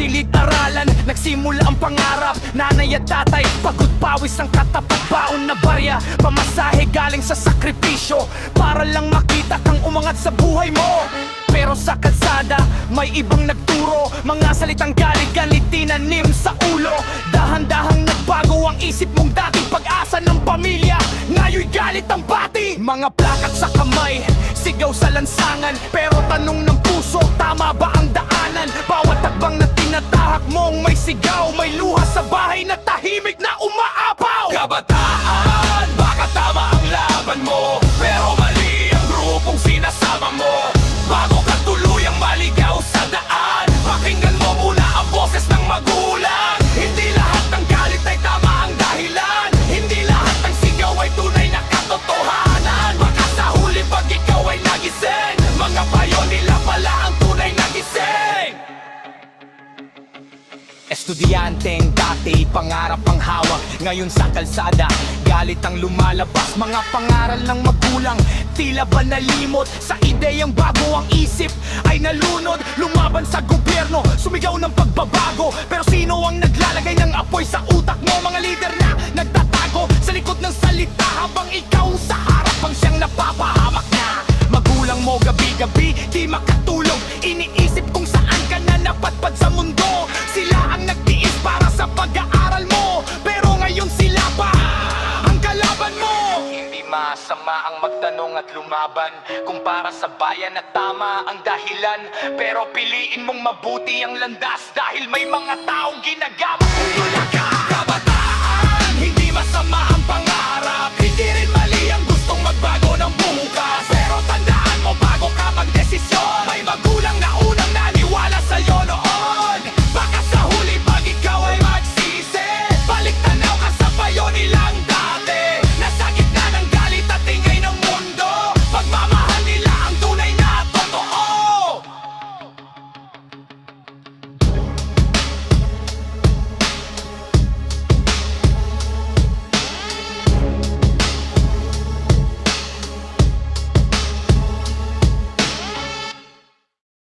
silid-aralan, nagsimula ang pangarap. Nanay at tatay, pagod pawis ang katapat baon na barya. Pamasahe galing sa sakripisyo para lang makita kang umangat sa buhay mo. Pero sa kalsada, may ibang nagturo, mga salitang galit-galit tinanim sa ulo. Dahan-dahang nagbago ang isip mong dating pag-asa ng pamilya, ngayon'y galit ang bati. Mga plakat sa kamay, sigaw sa lansangan, pero tanong ng puso, tama ba ang daanan? Bawat takbang na tinatahak mong may sigaw, may luha sa bahay na tahimik na umaapaw. Kabataan, baka tama ang laban mo, pero mali ang grupong sinasama mo. Bago ka tuluyang maligaw sa daan, pakinggan mo muna ang boses ng magulang. Hindi lahat ng galit ay tama ang dahilan, hindi lahat ng sigaw ay tunay na katotohanan. Baka sa huli pag ikaw ay nagising, mga payo nila pala ang tunay na gising. Estudyanteng dati, pangarap ang hawak, ngayon sa kalsada, galit ang lumalabas. Mga pangaral ng magulang, tila ba nalimot? Sa ideyang bago ang isip ay nalunod. Lumaban sa gobyerno, sumigaw ng pagbabago, pero sino ang naglalagay ng apoy sa utak mo? Mga lider na nagtatago sa likod ng salita, habang ikaw sa harap ang siyang napapahamak na. Magulang mo gabi-gabi, di makatulog, iniisip kung saan ka na napadpad sa mundo. Sila ang nagtiis para sa pag-aaral mo, pero ngayon sila pa ang kalaban mo. Hindi masama ang magtanong at lumaban, kung para sa bayan at tama ang dahilan. Pero piliin mong mabuti ang landas, dahil may mga taong ginagamit kung wala ka.